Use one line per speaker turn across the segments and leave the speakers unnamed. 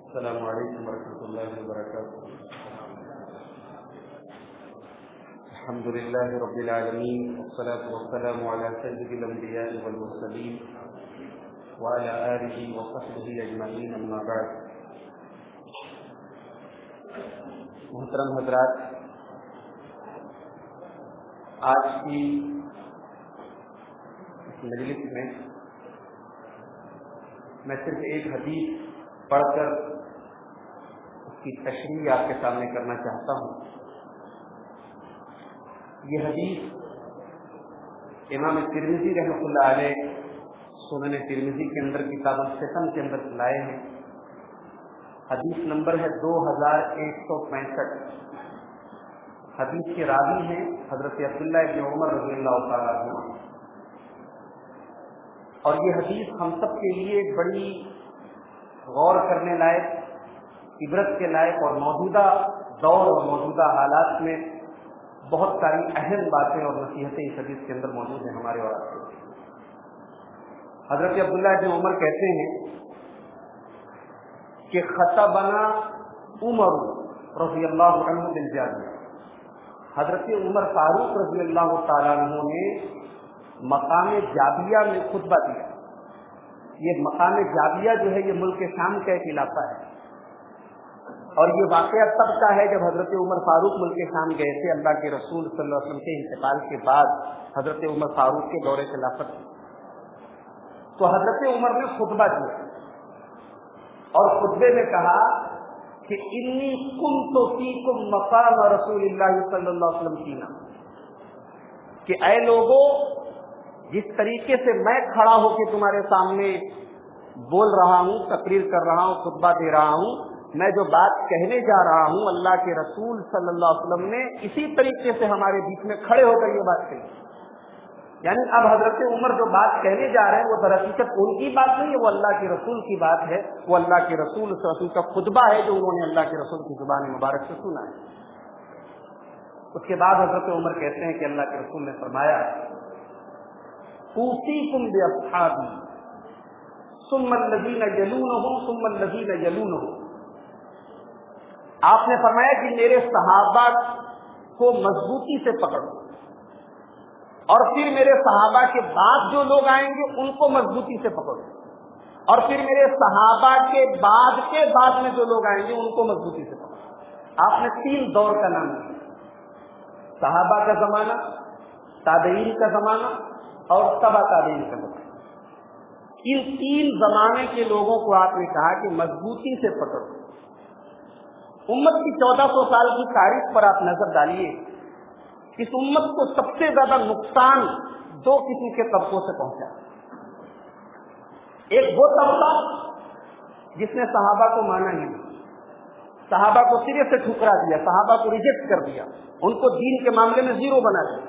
السلام علیکم ورحمۃ اللہ وبرکاتہ۔ الحمد للہ رب العالمین والصلاة والسلام علی سید الانبیاء والمرسلین وعلی آلہ وصحبہ اجمعین، اما بعد۔ محترم حضرات، آج کی مجلس میں صرف ایک حدیث پڑھ کر اس کی تشریح آپ کے سامنے کرنا چاہتا ہوں۔ یہ حدیث امام ترمذی رحمۃ اللہ علیہ سنن ترمذی کے اندر کتاب الفتن کے اندر لائے ہیں۔ حدیث نمبر ہے 2165۔ حدیث کے راوی ہیں حضرت عبداللہ ابن عمر رضی اللہ تعالیٰ عنہ، اور یہ حدیث ہم سب کے لیے بڑی غور کرنے لائق، عبرت کے لائق اور موجودہ دور اور موجودہ حالات میں بہت ساری اہم باتیں اور نصیحتیں اس حدیث کے اندر موجود ہیں ہمارے اور آپ کے۔ حضرت عبداللہ بن عمر کہتے ہیں کہ خطبنا عمر رضی اللہ عنہ بالجابیہ، حضرت عمر فاروق رضی اللہ تعالیٰ عنہ نے مقام جابیہ میں خطبہ دیا۔ یہ مقام جابیہ جو ہے یہ ملک شام کا ایک علاقہ ہے، اور یہ واقعہ تب کا ہے جب حضرت عمر فاروق ملک شام گئے تھے۔ اللہ کے رسول صلی اللہ علیہ وسلم کے انتقال کے بعد حضرت عمر فاروق کے دور خلافت، تو حضرت عمر نے خطبہ دیا اور خطبے میں کہا کہ انی کنت فیکم مقام رسول اللہ صلی اللہ علیہ وسلم فینا، کہ اے لوگوں، جس طریقے سے میں کھڑا ہو کے تمہارے سامنے بول رہا ہوں، تقریر کر رہا ہوں، خطبہ دے رہا ہوں، میں جو بات کہنے جا رہا ہوں اللہ کے رسول صلی اللہ علیہ وسلم نے اسی طریقے سے ہمارے بیچ میں کھڑے ہو کر یہ بات کہی۔ یعنی اب حضرت عمر جو بات کہنے جا رہے ہیں وہ در حقیقت ان کی بات نہیں ہے، وہ اللہ کے رسول کی بات ہے، وہ اللہ کے رسول صلی اللہ علیہ وسلم کا خطبہ ہے جو انہوں نے اللہ کے رسول کی زبان مبارک سے سنا ہے۔ اس کے بعد حضرت عمر کہتے ہیں کہ اللہ کے رسول نے فرمایا اوصیکم باصحابی ثم الذین یلونہم ثم الذین یلونہم، آپ نے فرمایا کہ میرے صحابہ کو مضبوطی سے پکڑو، اور پھر میرے صحابہ کے بعد جو لوگ آئیں گے ان کو مضبوطی سے پکڑو، اور پھر میرے صحابہ کے بعد میں جو لوگ آئیں گے ان کو مضبوطی سے پکڑو۔ آپ نے 3 دور کا نام لیا، صحابہ کا زمانہ، تابعین کا زمانہ اور تبع تابعین کا زمانہ۔ ان 3 زمانے کے لوگوں کو آپ نے کہا کہ مضبوطی سے پکڑو۔ امت کی 1400 سال کی تاریخ پر آپ نظر ڈالیے، اس امت کو سب سے زیادہ نقصان 2 قسم کے طبقوں سے پہنچا۔ ایک وہ طبقہ جس نے صحابہ کو مانا ہی نہیں، صحابہ کو سرے سے ٹھکرا دیا، صحابہ کو ریجیکٹ کر دیا، ان کو دین کے معاملے میں زیرو بنا دیا۔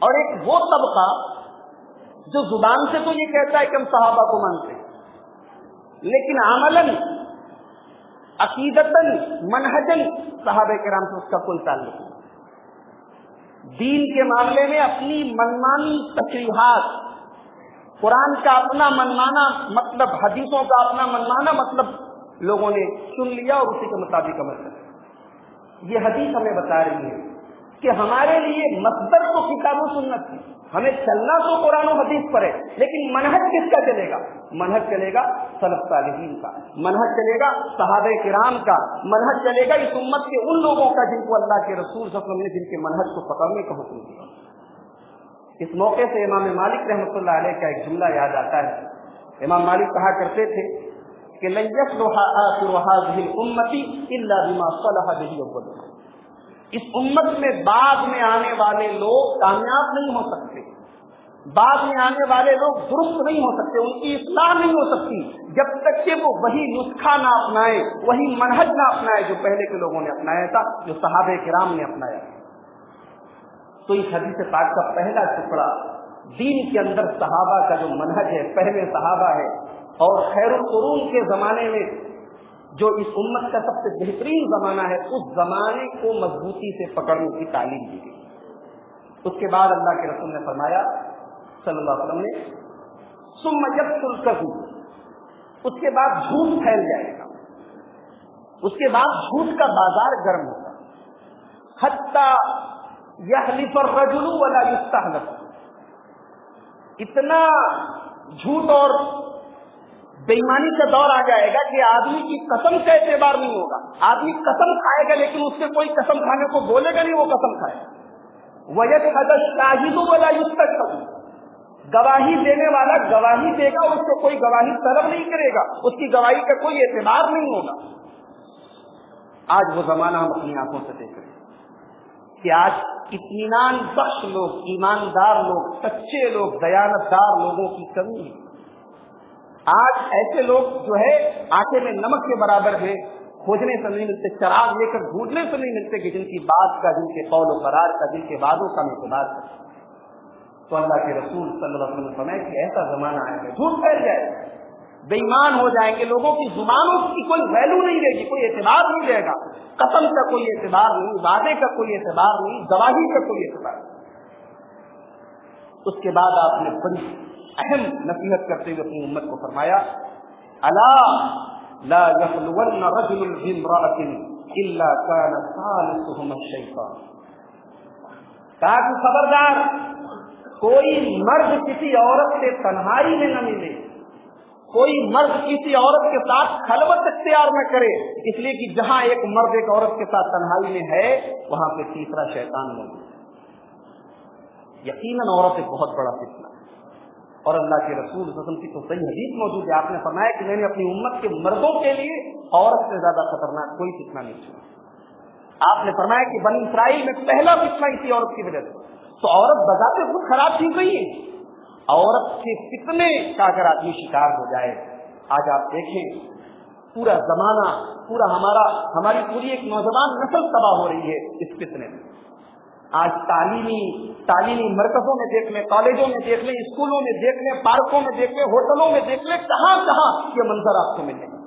اور ایک وہ طبقہ جو زبان سے تو یہ کہتا ہے کہ ہم صحابہ کو مانتے ہیں، لیکن عملاً، عقیدتاً، منہجاً صحابہ کرام سے اس کا کوئی تعلق نہیں۔ دین کے معاملے میں اپنی منمانی تشریحات، قرآن کا اپنا منمانا مطلب، حدیثوں کا اپنا منمانا مطلب لوگوں نے سن لیا اور اسی کے مطابق عمل کر۔ یہ حدیث ہمیں بتا رہی ہے کہ ہمارے لیے مصدر تو کتاب و سنت تھی، ہمیں چلنا تو قرآن و حدیث پر ہے، لیکن منہج کس کا چلے گا؟ منہج چلے گا سلف صالحین کا، منہج چلے گا صحابہ کرام کا، منہج چلے گا اس امت کے ان لوگوں کا جن کو اللہ کے رسول صلی اللہ علیہ وسلم نے جن کے منہج کو پکڑنے کا حکم دیا۔ اس موقع سے امام مالک رحمۃ اللہ علیہ کا ایک جملہ یاد آتا ہے۔ امام مالک کہا کرتے تھے کہ لن يصلح آخر هذه الامة الا بما صلح به اولها، اس امت میں بعد میں آنے والے لوگ کامیاب نہیں ہو سکتے، بعد میں آنے والے لوگ درست نہیں ہو سکتے، ان کی اصلاح نہیں ہو سکتی جب تک کہ وہ وہی نسخہ نہ اپنائے، وہی منہج نہ اپنائے جو پہلے کے لوگوں نے اپنایا تھا، جو صحابہ کرام نے اپنایا۔ تو اس حدیث پاک کا پہلا ٹکڑا دین کے اندر صحابہ کا جو منہج ہے، پہلے صحابہ ہے، اور خیر القرون کے زمانے میں جو اس امت کا سب سے بہترین زمانہ ہے، اس زمانے کو مضبوطی سے پکڑنے کی تعلیم دی گئی۔ اس کے بعد اللہ کے رسول نے فرمایا صلی اللہ علیہ وسلم نے ثم يبث الكذب، اس کے بعد جھوٹ پھیل جائے گا، اس کے بعد جھوٹ کا بازار گرم ہوتا، حتی یحلف الرجل ولا یستحلف، اتنا جھوٹ اور بےایمانی کا دور آ جائے گا کہ آدمی کی قسم کا اعتبار نہیں ہوگا. آدمی قسم کھائے گا لیکن اس سے کوئی قسم کھانے کو بولے گا نہیں، وہ قسم کھائے گا. وَيَشْهَدَ الشَّاهِدُ وَلَا يُسْتَشْهَدُ، گواہی دینے والا گواہی دے گا اور اس کو کوئی گواہی طلب نہیں کرے گا، اس کی گواہی کا کوئی اعتبار نہیں ہوگا. آج وہ زمانہ ہم اپنی آنکھوں سے دیکھ رہے ہیں کہ آج اطمینان بخش لوگ، ایماندار لوگ، سچے لوگ، دیانتدار لوگوں کی کمی ہے. آج ایسے لوگ جو ہے آٹے میں نمک کے برابر ہیں، کھوجنے سے نہیں ملتے، چراغ لے کر ڈھونڈنے سے نہیں ملتے، کہ جن کی بات کا، جن کے قول و قرار کا، جن کے وعدوں کا اعتبار کرتے. تو اللہ کے رسول صلی اللہ علیہ وسلم نے فرمایا کہ ایسا زمانہ آئے گا، جھوٹ پھیل جائے گا، بے ایمان ہو جائیں گے، لوگوں کی زبانوں کی کوئی ویلو نہیں رہے گی، کوئی اعتبار نہیں رہے گا، قسم کا کوئی اعتبار نہیں، وعدے کا کوئی اعتبار نہیں، گواہی کا کوئی اعتبار نہیں. اس کے بعد آپ نے بڑی اہم نصیحت کرتے ہوئے اپنی امت کو فرمایا، الا لا يخلون رجل بامرأة الا كان ثالثهما الشيطان. کہا کہ خبردار، کوئی مرد کسی عورت سے تنہائی میں نہ ملے، کوئی مرد کسی عورت کے ساتھ خلوت اختیار نہ کرے، اس لیے کہ جہاں ایک مرد ایک عورت کے ساتھ تنہائی میں ہے وہاں پہ تیسرا شیطان موجود ہے. یقیناً عورت ایک بہت بڑا فتنہ ہے، اور اللہ کے رسول صلی اللہ علیہ وسلم کی تو صحیح حدیث موجود ہے. آپ نے فرمایا کہ میں نے اپنی امت کے مردوں کے لیے عورت سے زیادہ خطرناک کوئی فتنہ نہیں چھوڑا. آپ نے فرمایا کہ بنی اسرائیل میں پہلا فتنہ اسی عورت کی وجہ سے. تو عورت بذات خود خراب چیز نہیں ہے، عورت کے فتنے کا اگر آدمی شکار ہو جائے. آج آپ دیکھیں پورا زمانہ، ہماری پوری ایک نوجوان نسل تباہ ہو رہی ہے اس فتنے میں. آج تعلیمی مرکزوں میں دیکھ لیں، کالجوں میں دیکھ لیں، اسکولوں میں دیکھ لیں، پارکوں میں دیکھ لیں، ہوٹلوں میں دیکھ لیں، کہاں کہاں یہ منظر آپ کو ملے گا.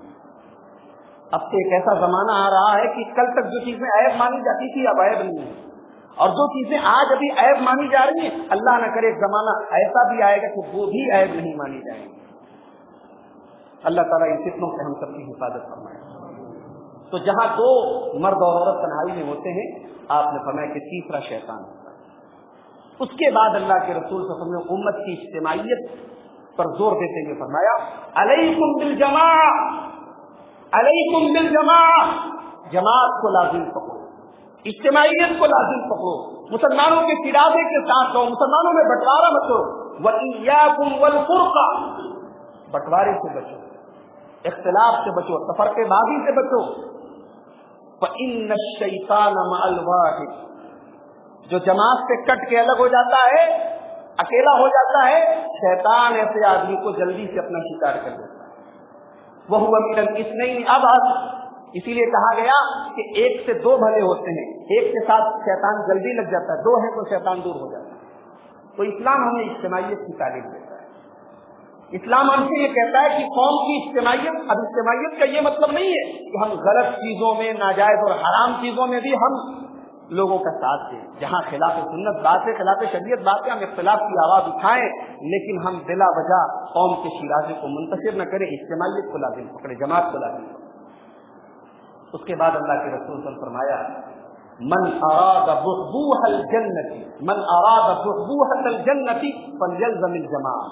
اب تو ایک ایسا زمانہ آ رہا ہے کہ کل تک جو چیزیں عیب مانی جاتی تھی اب عیب نہیں ہے، اور جو چیزیں آج ابھی عیب مانی جا رہی ہیں اللہ نہ کرے ایک زمانہ ایسا بھی آئے گا کہ وہ بھی عیب نہیں مانی جائیں گی. اللہ تعالیٰ ان فتنوں سے ہم سب کی حفاظت فرمائے. تو جہاں دو مرد اور عورت تنہائی میں ہوتے ہیں آپ نے فرمایا کہ تیسرا شیطان ہوتا ہے. اس کے بعد اللہ کے رسول صلی اللہ علیہ وسلم نے امت کی اجتماعیت پر زور دیتے ہوئے فرمایا، علیکم بالجماع، علیکم بالجماع، جماعت کو لازم پکڑو، اجتماعیت کو لازم پکڑو، مسلمانوں کے ارادے کے ساتھ رہو، مسلمانوں میں بٹوارا مت کرو. وَإِيَّاكُمْ وَالْفُرْقَةَ، بٹوارے سے بچو، اختلاف سے بچو، تفرقے بازی سے بچو. فَإِنَّ الشَّيْطَانَ مَعَ الْوَاحِدِ، جو جماعت سے کٹ کے الگ ہو جاتا ہے، اکیلا ہو جاتا ہے، شیطان ایسے آدمی کو جلدی سے اپنا شکار کر دیتا ہے. وَهُوَ مِنَ الْإِثْنَيْنِ أَبْعَدُ، اسی لیے کہا گیا کہ ایک سے دو بھلے ہوتے ہیں، ایک کے ساتھ شیطان جلدی لگ جاتا ہے، دو ہے تو شیطان دور ہو جاتا ہے. تو اسلام ہمیں اجتماعیت کی تعلیم دیتا ہے. اسلام ہم سے یہ کہتا ہے کہ قوم کی اجتماعیت. اب اجتماعیت کا یہ مطلب نہیں ہے کہ ہم غلط چیزوں میں، ناجائز اور حرام چیزوں میں بھی ہم لوگوں کا ساتھ دیں. جہاں خلاف سنت بات ہے، خلاف شریعت بات ہے، ہم اختلاف کی آواز اٹھائیں، لیکن ہم بلا وجہ قوم کے شیرازے کو منتشر نہ کریں. اجتماعیت کو لازم پکڑے، جماعت کو لازم پکڑے. اس کے بعد اللہ کے رسول صلی اللہ علیہ وسلم فرمایا، من اراد بحبوح الجنت، من اراد بحبوحۃ الجنت فلیلزم الجماعہ.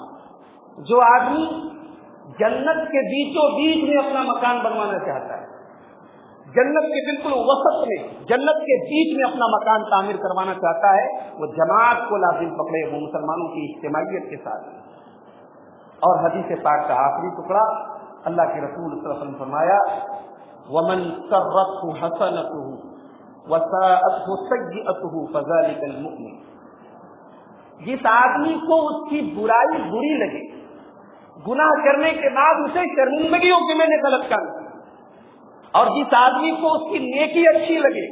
جو آدمی جنت کے بیچوں بیچ میں اپنا مکان بنوانا چاہتا ہے، جنت کے بالکل وسط میں، جنت کے بیچ میں اپنا مکان تعمیر کروانا چاہتا ہے، وہ جماعت کو لازم پکڑے، وہ مسلمانوں کی اجتماعیت کے ساتھ. اور حدیث پاک کا آخری ٹکڑا اللہ کے رسول صلی اللہ علیہ وسلم فرمایا، ومن سرته حسنته وساءته سیئته فذلك المؤمن. جس آدمی کو اس کی برائی بری لگے، گناہ کرنے کے بعد اسے شرمندگی ہو کہ میں نے غلط کام کیا، اور جس آدمی کو اس کی نیکی اچھی لگے،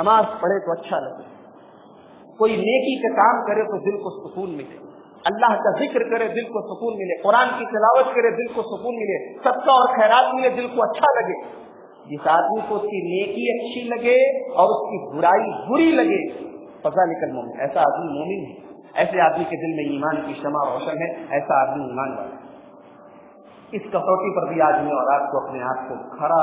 نماز پڑھے تو اچھا لگے، کوئی نیکی کا کام کرے تو دل کو سکون ملے، اللہ کا ذکر کرے دل کو سکون ملے، قرآن کی تلاوت کرے دل کو سکون ملے، صدقہ اور خیرات ملے دل کو اچھا لگے. جس آدمی کو اس کی نیکی اچھی لگے اور اس کی برائی بری لگے، فذلک المؤمن، ایسا آدمی مومن ہے، ایسے آدمی کے دل میں ایمان کی شمع روشن ہے، ایسا آدمی ایمان والا ہے. اس کسوٹی پر بھی آج میں اور آپ کو اپنے آپ کو کھڑا